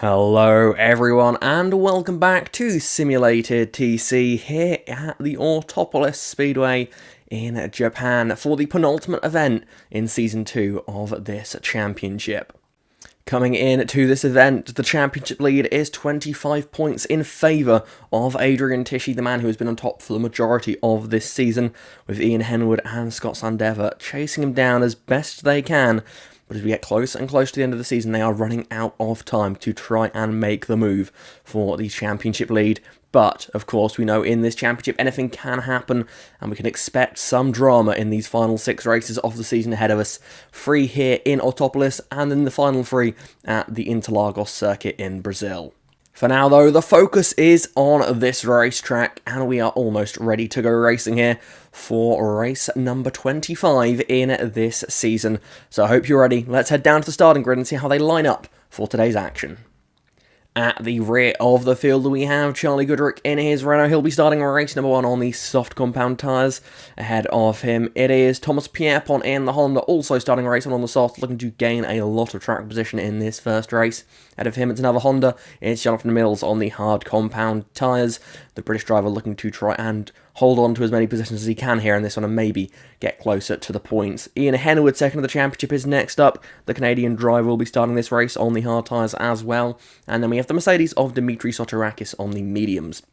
Hello everyone and welcome back to Simulated TC here at the Autopolis Speedway in Japan for the penultimate event in Season 2 of this championship. Coming in to this event, the championship lead is 25 points in favour of Adrian Tisci, the man who has been on top for the majority of this season, with Ian Henwood and Scott Sandever chasing him down as best they can. But as we get closer and closer to the end of the season, they are running out of time to try and make the move for the championship lead. But, of course, we know in this championship anything can happen, and we can expect some drama in these final 6 races of the season ahead of us. 3 here in Autopolis, and then the final 3 at the Interlagos circuit in Brazil. For now, though, the focus is on this racetrack, and we are almost ready to go racing here for race number 25 in this season. So I hope you're ready. Let's head down to the starting grid and see how they line up for today's action. At the rear of the field, we have Charlie Goodrick in his Renault. He'll be starting race number 1 on the soft compound tyres. Ahead of him, it is Thomas Pierpont in the Honda, also starting race 1 on the soft, looking to gain a lot of track position in this first race. Ahead of him, it's another Honda. It's Jonathan Mills on the hard compound tyres. The British driver looking to try and hold on to as many positions as he can here in this one and maybe get closer to the points. Ian Henwood, second of the championship, is next up. The Canadian driver will be starting this race on the hard tyres as well. And then we have the Mercedes of Dimitri Sotirakis on the mediums.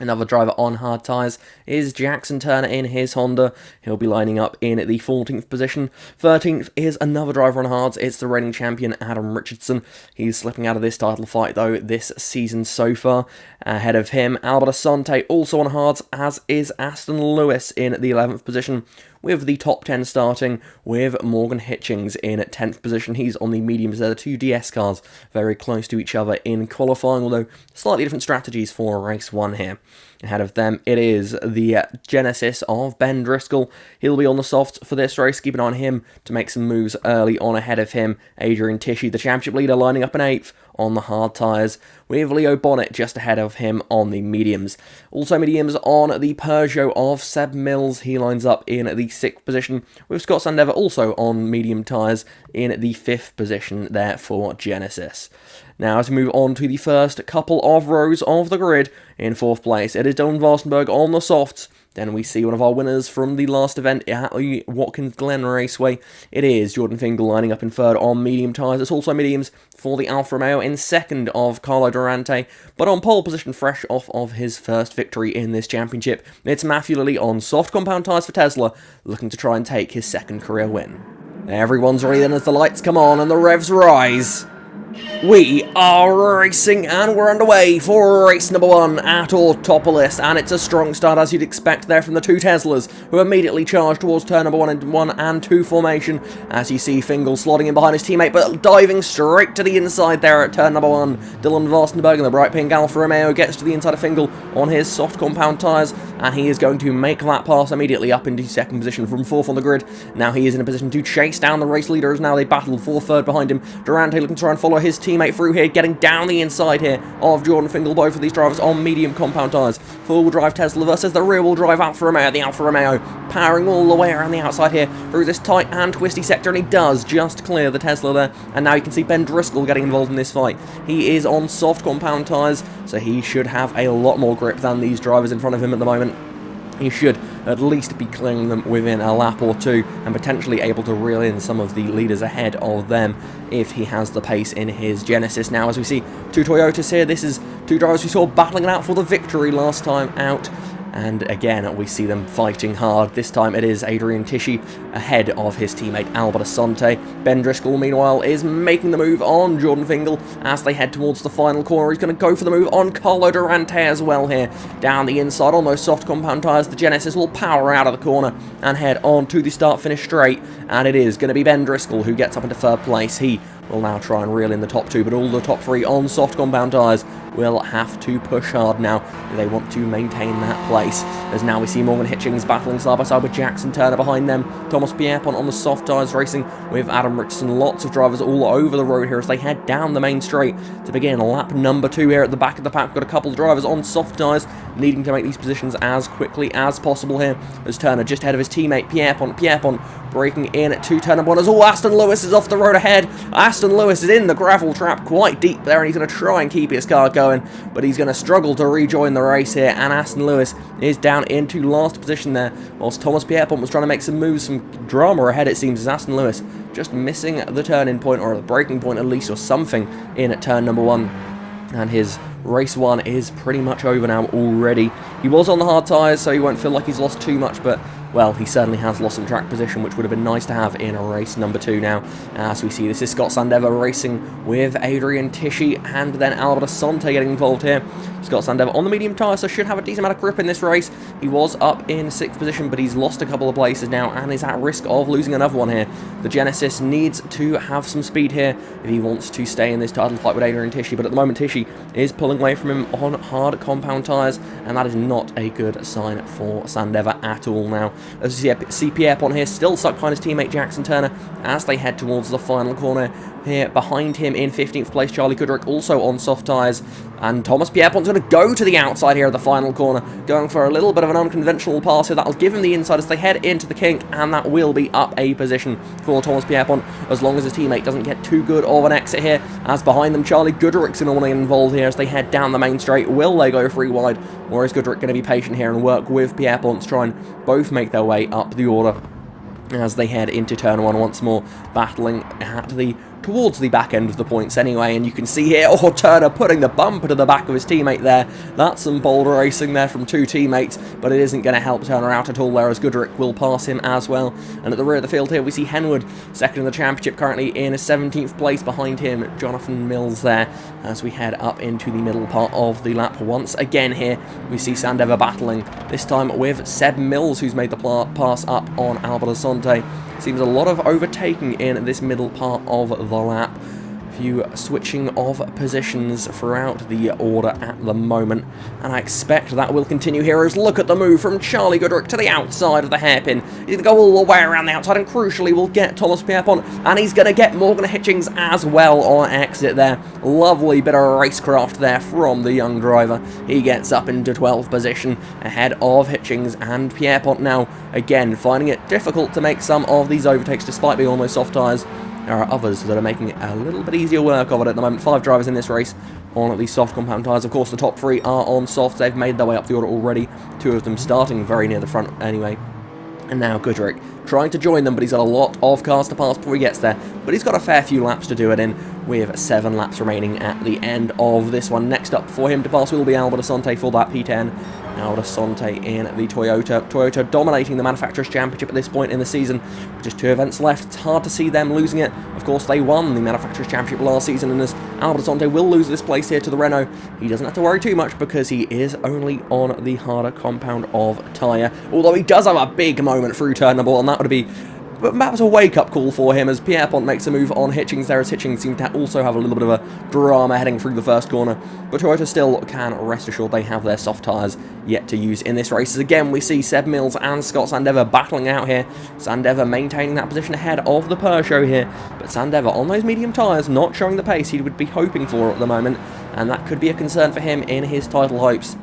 Another driver on hard tyres is Jackson Turner in his Honda. He'll be lining up in the 14th position. 13th is another driver on hards. It's the reigning champion, Adam Richardson. He's slipping out of this title fight, though, this season so far. Ahead of him, Albert Asante, also on hards, as is Aston Lewis in the 11th position, with the top 10 starting with Morgan Hitchings in 10th position. He's on the mediums. They're the 2 DS cars, very close to each other in qualifying, although slightly different strategies for race 1 here. Ahead of them, it is the Genesis of Ben Driscoll. He'll be on the softs for this race. Keep an eye on him to make some moves early on. Ahead of him, Adrian Tisci, the championship leader, lining up in 8th on the hard tyres, with Leo Bonnet just ahead of him on the mediums. Also mediums on the Peugeot of Seb Mills. He lines up in the 6th position, with Scott Sandever also on medium tyres in the 5th position there for Genesis. Now, as we move on to the first couple of rows of the grid, in 4th place, it is Dylan Varstenberg on the softs. Then we see one of our winners from the last event at the Watkins Glen Raceway. It is Jordan Fingal lining up in 3rd on medium tyres. It's also mediums for the Alfa Romeo in 2nd of Carlo Durante. But on pole position, fresh off of his first victory in this championship, it's Matthew Lilley on soft compound tyres for Tesla, looking to try and take his 2nd career win. Everyone's ready then as the lights come on and the revs rise. We are racing and we're underway for race number 1 at Autopolis, and it's a strong start as you'd expect there from the 2 Teslas, who immediately charge towards turn number 1 in 1 and 2 formation, as you see Fingal slotting in behind his teammate but diving straight to the inside there at turn number 1. Dylan Varstenberg in the bright pink Alfa Romeo gets to the inside of Fingal on his soft compound tyres, and he is going to make that pass immediately up into 2nd position from 4th on the grid. Now he is in a position to chase down the race leader as now they battle for 3rd behind him. Durante looking to try and follow his teammate through here, getting down the inside here of Jordan Fingal. Both of these drivers on medium compound tyres. 4-wheel drive Tesla versus the rear-wheel drive Alfa Romeo. The Alfa Romeo powering all the way around the outside here through this tight and twisty sector, and he does just clear the Tesla there. And now you can see Ben Driscoll getting involved in this fight. He is on soft compound tyres, so he should have a lot more grip than these drivers in front of him at the moment. He should at least be clearing them within a lap or 2 and potentially able to reel in some of the leaders ahead of them if he has the pace in his Genesis. Now, as we see 2 Toyotas here, this is 2 drivers we saw battling it out for the victory last time out. And again, we see them fighting hard. This time it is Adrian Tisci ahead of his teammate Albert Asante. Ben Driscoll, meanwhile, is making the move on Jordan Fingal as they head towards the final corner. He's going to go for the move on Carlo Durante as well here. Down the inside on those soft compound tyres, the Genesis will power out of the corner and head on to the start-finish straight. And it is going to be Ben Driscoll who gets up into 3rd place. He will now try and reel in the top 2, but all the top 3 on soft compound tyres, will have to push hard now if they want to maintain that place. As now we see Morgan Hitchings battling side by side with Jackson Turner behind them. Thomas Pierpont on the soft tyres racing with Adam Richardson. Lots of drivers all over the road here as they head down the main straight to begin lap number 2 here at the back of the pack. We've got a couple of drivers on soft tyres needing to make these positions as quickly as possible here as Turner just ahead of his teammate Pierpont. Pierpont breaking in to turn number 1 as Aston Lewis is off the road ahead. Aston Lewis is in the gravel trap quite deep there, and he's going to try and keep his car going, but he's going to struggle to rejoin the race here, and Aston Lewis is down into last position there, whilst Thomas Pierpont was trying to make some moves, some drama ahead it seems, as Aston Lewis just missing the turn-in point, or the braking point at least, or something in at turn number 1. And his race 1 is pretty much over now already. He was on the hard tyres, so he won't feel like he's lost too much, but, well, he certainly has lost some track position, which would have been nice to have in a race number 2 now. As we see, this is Scott Sandever racing with Adrian Tisci, and then Albert Asante getting involved here. Scott Sandever on the medium tyre, so should have a decent amount of grip in this race. He was up in 6th position, but he's lost a couple of places now, and is at risk of losing another one here. The Genesis needs to have some speed here if he wants to stay in this title fight with Adrian Tisci, but at the moment Tisci is pulling away from him on hard compound tyres, and that is not a good sign for Sandever at all now. As you see Pierpont here, still stuck behind his teammate Jackson Turner as they head towards the final corner. Here behind him in 15th place, Charlie Goodrick also on soft tyres, and Thomas Pierpont's going to go to the outside here at the final corner, going for a little bit of an unconventional pass here. That'll give him the inside as they head into the kink, and that will be up a position for Thomas Pierpont, as long as his teammate doesn't get too good of an exit here. As behind them, Charlie Goodrick's going to want to get involved here as they head down the main straight. Will they go 3 wide, or is Goodrick going to be patient here and work with Pierpont to try and both make their way up the order as they head into turn 1 once more, battling towards the back end of the points anyway, and you can see here, Turner putting the bumper to the back of his teammate there. That's some bold racing there from 2 teammates, but it isn't going to help Turner out at all there, as Goodrick will pass him as well. And at the rear of the field here, we see Henwood, second in the championship, currently in a 17th place. Behind him, Jonathan Mills there, as we head up into the middle part of the lap once again here. We see Sandever battling, this time with Seb Mills, who's made the pass up on Albert Asante. Seems a lot of overtaking in this middle part of the lap. Few switching of positions throughout the order at the moment, and I expect that will continue here as look at the move from Charlie Goodrick to the outside of the hairpin. He's going to go all the way around the outside, and crucially will get Thomas Pierpont, and he's going to get Morgan Hitchings as well on exit there. Lovely bit of racecraft there from the young driver. He gets up into 12th position ahead of Hitchings, and Pierpont now again finding it difficult to make some of these overtakes despite being on those soft tyres. There are others that are making a little bit easier work of it at the moment. 5 drivers in this race on these soft compound tyres. Of course, the top 3 are on soft. They've made their way up the order already. 2 of them starting very near the front anyway. And now Goodrick trying to join them, but he's got a lot of cars to pass before he gets there. But he's got a fair few laps to do it in, with 7 laps remaining at the end of this one. Next up for him to pass will be Albert Asante for that P10. Albert Asante in the Toyota. Toyota dominating the Manufacturers' Championship at this point in the season. With just 2 events left, it's hard to see them losing it. Of course, they won the Manufacturers' Championship last season, and as Albert Asante will lose this place here to the Renault, he doesn't have to worry too much because he is only on the harder compound of tyre. Although he does have a big moment through turn number 1, that would be perhaps a wake-up call for him as Pierpont makes a move on Hitchings there, as Hitchings seems to also have a little bit of a drama heading through the first corner. But Toyota still can rest assured they have their soft tyres yet to use in this race. As again, we see Seb Mills and Scott Sandever battling out here. Sandever maintaining that position ahead of the Peugeot here, but Sandever on those medium tyres not showing the pace he would be hoping for at the moment, and that could be a concern for him in his title hopes.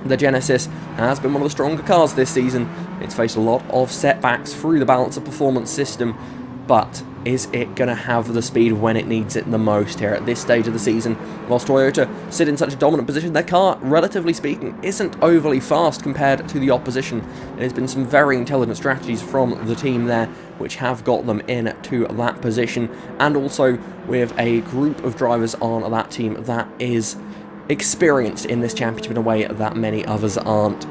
The Genesis has been one of the stronger cars this season. It's faced a lot of setbacks through the balance of performance system, but is it going to have the speed when it needs it the most here at this stage of the season? Whilst Toyota sit in such a dominant position, their car, relatively speaking, isn't overly fast compared to the opposition. There's been some very intelligent strategies from the team there, which have got them into that position, and also with a group of drivers on that team that is experienced in this championship in a way that many others aren't,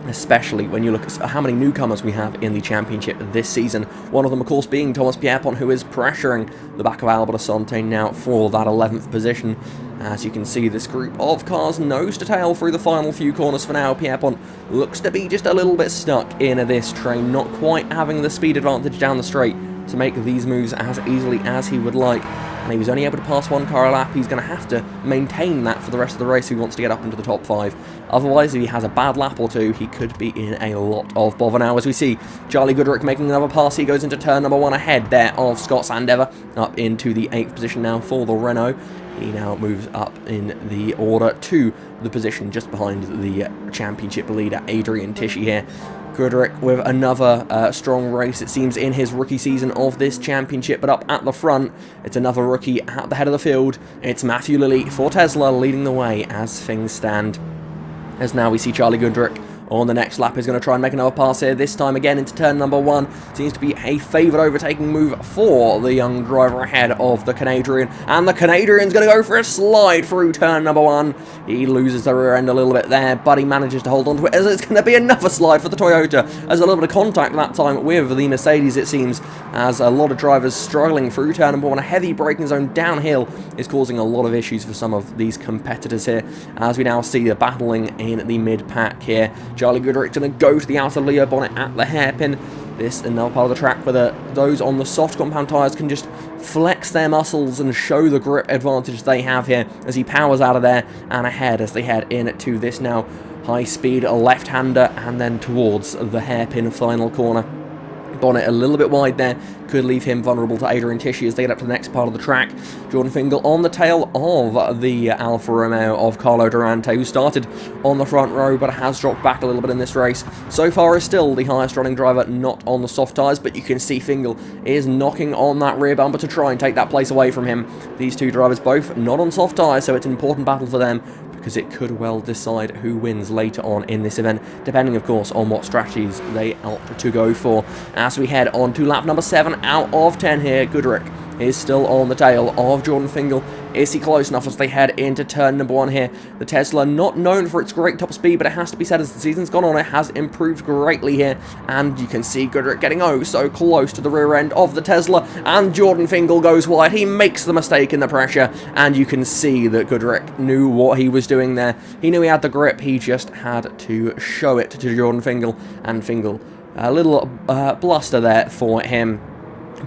especially when you look at how many newcomers we have in the championship this season. One of them, of course, being Thomas Pierpont, who is pressuring the back of Albert Asante now for that 11th position. As you can see, this group of cars nose to tail through the final few corners for now. Pierpont looks to be just a little bit stuck in this train, not quite having the speed advantage down the straight to make these moves as easily as he would like. And he was only able to pass one car a lap. He's going to have to maintain that for the rest of the race if he wants to get up into the top 5. Otherwise, if he has a bad lap or two, he could be in a lot of bother. Now, as we see, Charlie Goodrick making another pass. He goes into turn number 1 ahead there of Scott Sandever, up into the 8th position now for the Renault. He now moves up in the order to the position just behind the championship leader, Adrian Tisci here. Goodrick with another strong race, it seems, in his rookie season of this championship. But up at the front, it's another rookie at the head of the field. It's Matthew Lilley for Tesla leading the way as things stand. As now we see Charlie Goodrick on the next lap is going to try and make another pass here, this time again into turn number 1. Seems to be a favoured overtaking move for the young driver ahead of the Canadian. And the Canadian's going to go for a slide through turn number 1. He loses the rear end a little bit there, but he manages to hold on to it, as it's going to be another slide for the Toyota. There's a little bit of contact that time with the Mercedes, it seems, as a lot of drivers struggling through turn number 1. A heavy braking zone downhill is causing a lot of issues for some of these competitors here, as we now see the battling in the mid-pack here. Charlie Goodrick's going to go to the outer Leo bonnet at the hairpin. This is another part of the track where those on the soft compound tyres can just flex their muscles and show the grip advantage they have here as he powers out of there and ahead as they head into this now high-speed left-hander and then towards the hairpin final corner. Bonnet a little bit wide there, could leave him vulnerable to Adrian Tisci as they get up to the next part of the track. Jordan Fingal on the tail of the Alfa Romeo of Carlo Durante, who started on the front row but has dropped back a little bit in this race. So far is still the highest running driver not on the soft tyres, but you can see Fingal is knocking on that rear bumper to try and take that place away from him. These two drivers both not on soft tyres, so it's an important battle for them, because it could well decide who wins later on in this event, depending, of course, on what strategies they opt to go for. As we head on to lap number 7 out of 10 here, Goodrick is still on the tail of Jordan Fingal. Is he close enough as they head into turn number 1 here? The Tesla, not known for its great top speed, but it has to be said, as the season's gone on, it has improved greatly here. And you can see Goodrick getting oh so close to the rear end of the Tesla, and Jordan Fingal goes wide. He makes the mistake in the pressure, and you can see that Goodrick knew what he was doing there. He knew he had the grip, he just had to show it to Jordan Fingal, and Fingal, a little bluster there for him.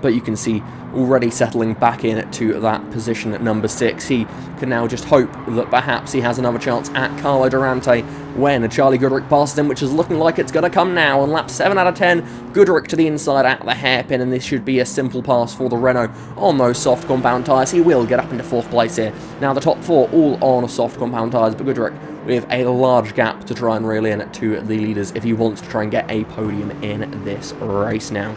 But you can see already settling back in to that position at number 6. He can now just hope that perhaps he has another chance at Carlo Durante when Charlie Goodrick passes him, which is looking like it's going to come now on lap 7 out of 10. Goodrick to the inside at the hairpin, and this should be a simple pass for the Renault on those soft compound tyres. He will get up into 4th place here. Now the top 4 all on soft compound tyres, but Goodrick with a large gap to try and reel in to the leaders if he wants to try and get a podium in this race now.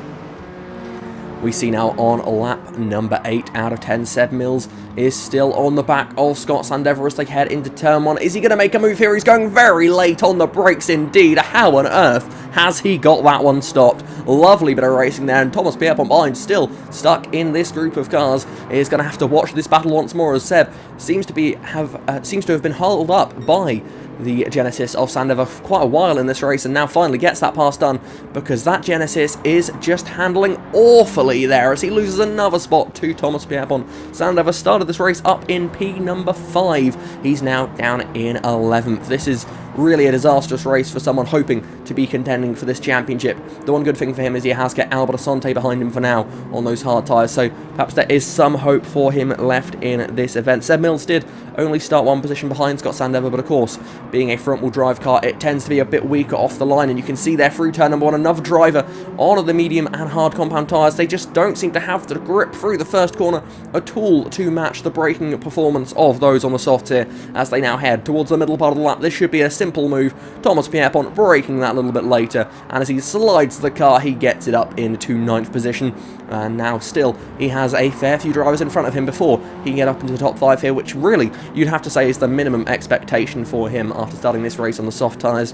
We see now on lap number 8 out of 10, Seb Mills is still on the back of Scott Sandever as they head into turn 1. Is he going to make a move here? He's going very late on the brakes indeed. How on earth has he got that one stopped? Lovely bit of racing there, and Thomas Pierpont behind, still stuck in this group of cars, is going to have to watch this battle once more, as Seb seems to have been held up by the Genesis of Sandever for quite a while in this race, and now finally gets that pass done, because that Genesis is just handling awfully there as he loses another spot to Thomas Pierpont. Sandever started this race up in P number 5. He's now down in 11th. This is really a disastrous race for someone hoping to be contending for this championship. The one good thing for him is he has got Albert Asante behind him for now on those hard tyres, so perhaps there is some hope for him left in this event. Seb Mills did only start one position behind Scott Sandever, but of course, being a front-wheel drive car, it tends to be a bit weaker off the line, and you can see there through turn number 1, another driver on the medium and hard compound tyres. They just don't seem to have the grip through the first corner at all to match the braking performance of those on the softs here as they now head towards the middle part of the lap. This should be a simple move. Thomas Pierpont braking that a little bit later, and as he slides the car, he gets it up into 9th position. And now still, he has a fair few drivers in front of him before he can get up into the top 5 here, which really, you'd have to say, is the minimum expectation for him after starting this race on the soft tyres.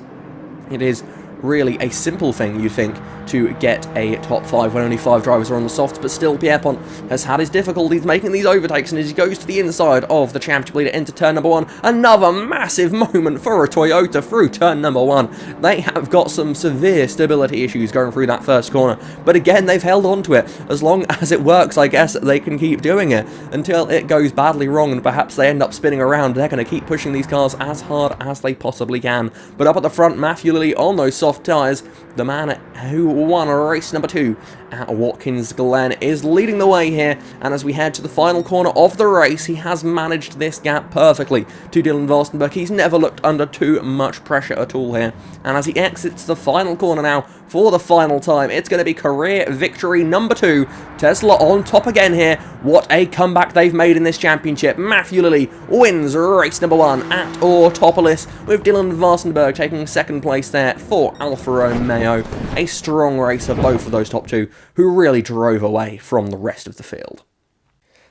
It is really a simple thing, you think, to get a top 5 when only 5 drivers are on the softs, but still Pierpont has had his difficulties making these overtakes, and as he goes to the inside of the championship leader into turn number 1, another massive moment for a Toyota through turn number 1. They have got some severe stability issues going through that first corner, but again, they've held on to it. As long as it works, I guess they can keep doing it until it goes badly wrong and perhaps they end up spinning around. They're going to keep pushing these cars as hard as they possibly can. But up at the front, Matthew Lilley on those soft tyres, the man who won race number 2 at Watkins Glen is leading the way here, and as we head to the final corner of the race, he has managed this gap perfectly to Dylan Vostenberg. He's never looked under too much pressure at all here, and as he exits the final corner now for the final time, it's going to be career victory number 2. Tesla on top again here. What a comeback they've made in this championship. Matthew Lilley wins race number 1 at Autopolis, with Dylan Vostenberg taking second place there for Alfa Romeo. A strong race for both of those top 2, who really drove away from the rest of the field.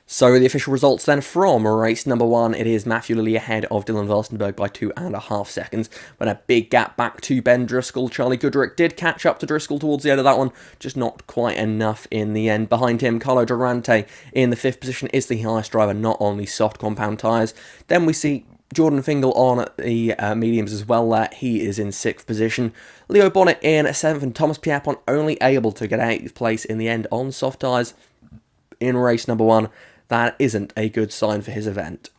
So the official results then from race number 1, it is Matthew Lilley ahead of Dylan Vostenberg by 2.5 seconds, but a big gap back to Ben Driscoll. Charlie Goodrick did catch up to Driscoll towards the end of that one, just not quite enough in the end. Behind him, Carlo Durante in the 5th position is the highest driver, not on the soft compound tyres. Then we see Jordan Fingal on the mediums as well there. He is in 6th position. Leo Bonnet in 7th, and Thomas Pierpont only able to get 8th place in the end on soft tyres in race number 1. That isn't a good sign for his event.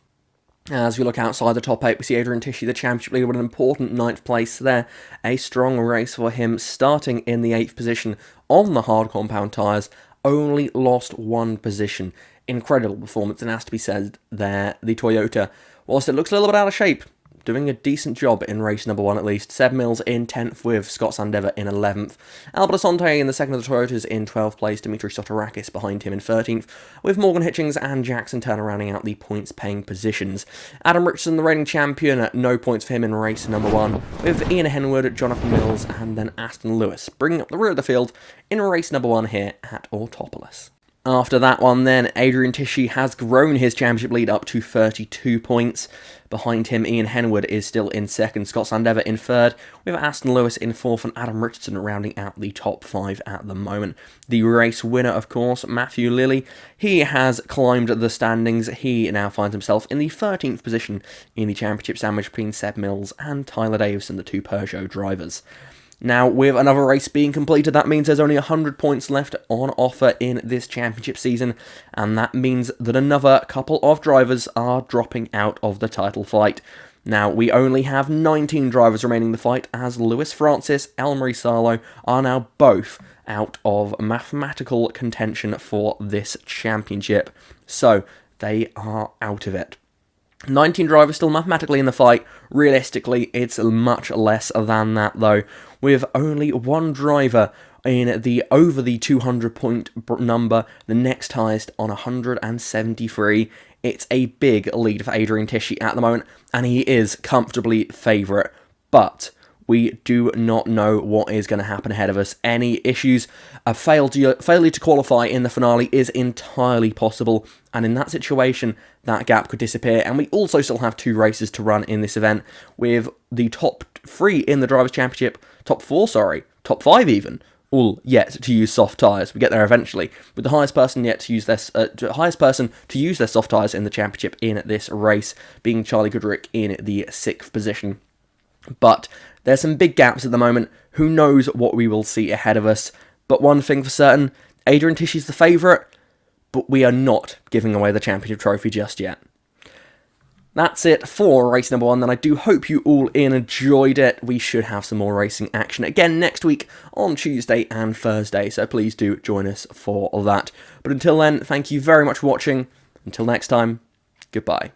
As we look outside the top 8, we see Adrian Tisci, the championship leader, with an important 9th place there. A strong race for him, starting in the 8th position on the hard compound tyres. Only lost 1 position. Incredible performance, and has to be said there, the Toyota, whilst it looks a little bit out of shape, doing a decent job in race number 1 at least. Seb Mills in 10th with Scott Sandever in 11th. Albert Asante in the second of the Toyotas in 12th place. Dimitri Sotorakis behind him in 13th, with Morgan Hitchings and Jackson Turner rounding out the points-paying positions. Adam Richardson, the reigning champion, no points for him in race number 1, with Ian Henwood, Jonathan Mills, and then Aston Lewis bringing up the rear of the field in race number 1 here at Autopolis. After that one then, Adrian Tisci has grown his championship lead up to 32 points. Behind him, Ian Henwood is still in 2nd, Scott Sandever in 3rd, with Aston Lewis in 4th and Adam Richardson rounding out the top 5 at the moment. The race winner, of course, Matthew Lilley, he has climbed the standings. He now finds himself in the 13th position in the championship, sandwiched between Seb Mills and Tyler Davison, the 2 Peugeot drivers. Now, with another race being completed, that means there's only 100 points left on offer in this championship season, and that means that another couple of drivers are dropping out of the title fight. Now, we only have 19 drivers remaining in the fight, as Lewis Francis, Elmarie Salo are now both out of mathematical contention for this championship. So, they are out of it. 19 drivers still mathematically in the fight. Realistically, it's much less than that, though, with only 1 driver in the over the 200 point number, the next highest on 173. It's a big lead for Adrian Tisci at the moment, and he is comfortably favourite, but we do not know what is going to happen ahead of us. Any issues, a failure to qualify in the finale is entirely possible, and in that situation, that gap could disappear. And we also still have 2 races to run in this event, with the top 3 in the Drivers' Championship, top 5 even, all yet to use soft tyres. We get there eventually, with the highest person yet to use their soft tyres in the championship in this race being Charlie Goodrick in the 6th position. But there's some big gaps at the moment. Who knows what we will see ahead of us? But one thing for certain, Adrian Tisci's the favourite, but we are not giving away the championship trophy just yet. That's it for race number 1, and I do hope you all enjoyed it. We should have some more racing action again next week on Tuesday and Thursday, so please do join us for that. But until then, thank you very much for watching. Until next time, goodbye.